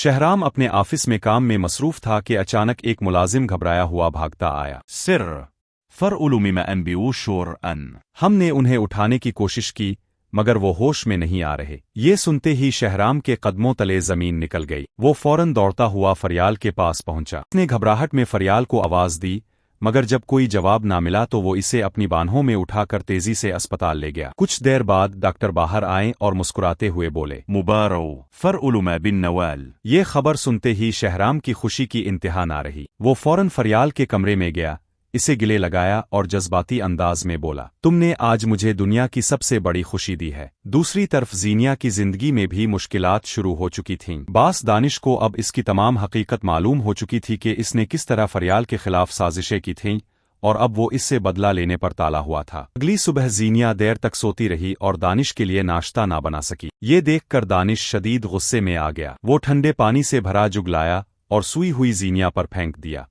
شہرام اپنے آفس میں کام میں مصروف تھا کہ اچانک ایک ملازم گھبرایا ہوا بھاگتا آیا۔ سر فرعلوم میں انبیو شور ان ہم نے انہیں اٹھانے کی کوشش کی مگر وہ ہوش میں نہیں آ رہے۔ یہ سنتے ہی شہرام کے قدموں تلے زمین نکل گئی۔ وہ فوراً دوڑتا ہوا فریال کے پاس پہنچا۔ اس نے گھبراہٹ میں فریال کو آواز دی مگر جب کوئی جواب نہ ملا تو وہ اسے اپنی بانہوں میں اٹھا کر تیزی سے اسپتال لے گیا۔ کچھ دیر بعد ڈاکٹر باہر آئے اور مسکراتے ہوئے بولے، مبارو فرعلوم بن نوال۔ یہ خبر سنتے ہی شہرام کی خوشی کی انتہا نہ رہی۔ وہ فوراً فریال کے کمرے میں گیا، اسے گلے لگایا اور جذباتی انداز میں بولا، تم نے آج مجھے دنیا کی سب سے بڑی خوشی دی ہے۔ دوسری طرف زینیا کی زندگی میں بھی مشکلات شروع ہو چکی تھیں۔ باس دانش کو اب اس کی تمام حقیقت معلوم ہو چکی تھی کہ اس نے کس طرح فریال کے خلاف سازشیں کی تھیں اور اب وہ اس سے بدلہ لینے پر تالا ہوا تھا۔ اگلی صبح زینیا دیر تک سوتی رہی اور دانش کے لیے ناشتہ نہ بنا سکی۔ یہ دیکھ کر دانش شدید غصے میں آ گیا۔ وہ ٹھنڈے پانی سے بھرا جگ لایا اور سوئی ہوئی زینیا پر پھینک دیا۔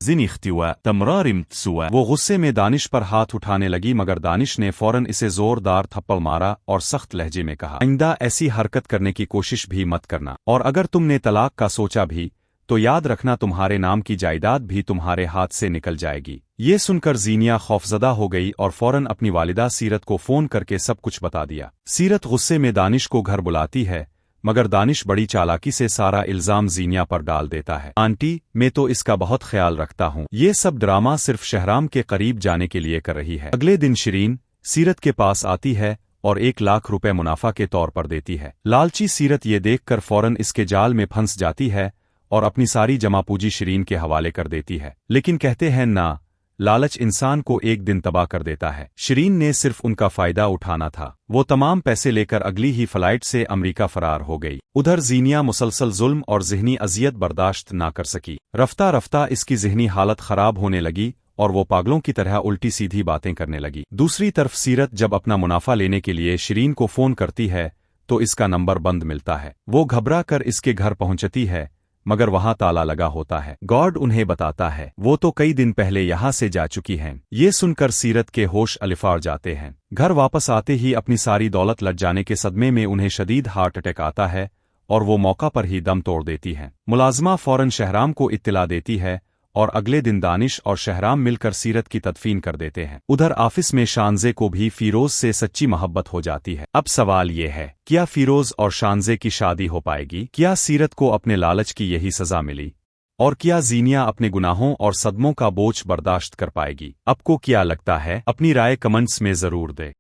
وہ غصے میں دانش پر ہاتھ اٹھانے لگی مگر دانش نے فوراً اسے زوردار تھپڑ مارا اور سخت لہجے میں کہا، آئندہ ایسی حرکت کرنے کی کوشش بھی مت کرنا، اور اگر تم نے طلاق کا سوچا بھی تو یاد رکھنا تمہارے نام کی جائیداد بھی تمہارے ہاتھ سے نکل جائے گی۔ یہ سن کر زینیا خوفزدہ ہو گئی اور فوراً اپنی والدہ سیرت کو فون کر کے سب کچھ بتا دیا۔ سیرت غصے میں دانش کو گھر بلاتی ہے مگر دانش بڑی چالاکی سے سارا الزام زینیا پر ڈال دیتا ہے۔ آنٹی، میں تو اس کا بہت خیال رکھتا ہوں۔ یہ سب ڈرامہ صرف شہرام کے قریب جانے کے لیے کر رہی ہے۔ اگلے دن شیرین سیرت کے پاس آتی ہے اور 1,00,000 روپے منافع کے طور پر دیتی ہے۔ لالچی سیرت یہ دیکھ کر فوراً اس کے جال میں پھنس جاتی ہے اور اپنی ساری جمع پوجی شیرین کے حوالے کر دیتی ہے، لیکن کہتے ہیں نہ، لالچ انسان کو ایک دن تباہ کر دیتا ہے۔ شیرین نے صرف ان کا فائدہ اٹھانا تھا۔ وہ تمام پیسے لے کر اگلی ہی فلائٹ سے امریکہ فرار ہو گئی۔ ادھر زینیا مسلسل ظلم اور ذہنی اذیت برداشت نہ کر سکی۔ رفتہ رفتہ اس کی ذہنی حالت خراب ہونے لگی اور وہ پاگلوں کی طرح الٹی سیدھی باتیں کرنے لگی۔ دوسری طرف سیرت جب اپنا منافع لینے کے لیے شیرین کو فون کرتی ہے تو اس کا نمبر بند ملتا ہے۔ وہ گھبرا کر اس کے گھر پہنچتی ہے مگر وہاں تالا لگا ہوتا ہے۔ گارڈ انہیں بتاتا ہے وہ تو کئی دن پہلے یہاں سے جا چکی ہیں۔ یہ سن کر سیرت کے ہوش الفاڑ جاتے ہیں۔ گھر واپس آتے ہی اپنی ساری دولت لٹ جانے کے صدمے میں انہیں شدید ہارٹ اٹیک آتا ہے اور وہ موقع پر ہی دم توڑ دیتی ہیں۔ ملازمہ فوراً شہرام کو اطلاع دیتی ہے اور اگلے دن دانش اور شہرام مل کر سیرت کی تدفین کر دیتے ہیں۔ ادھر آفس میں شانزے کو بھی فیروز سے سچی محبت ہو جاتی ہے۔ اب سوال یہ ہے، کیا فیروز اور شانزے کی شادی ہو پائے گی؟ کیا سیرت کو اپنے لالچ کی یہی سزا ملی؟ اور کیا زینیا اپنے گناہوں اور صدموں کا بوجھ برداشت کر پائے گی؟ آپ کو کیا لگتا ہے؟ اپنی رائے کمنٹس میں ضرور دیں۔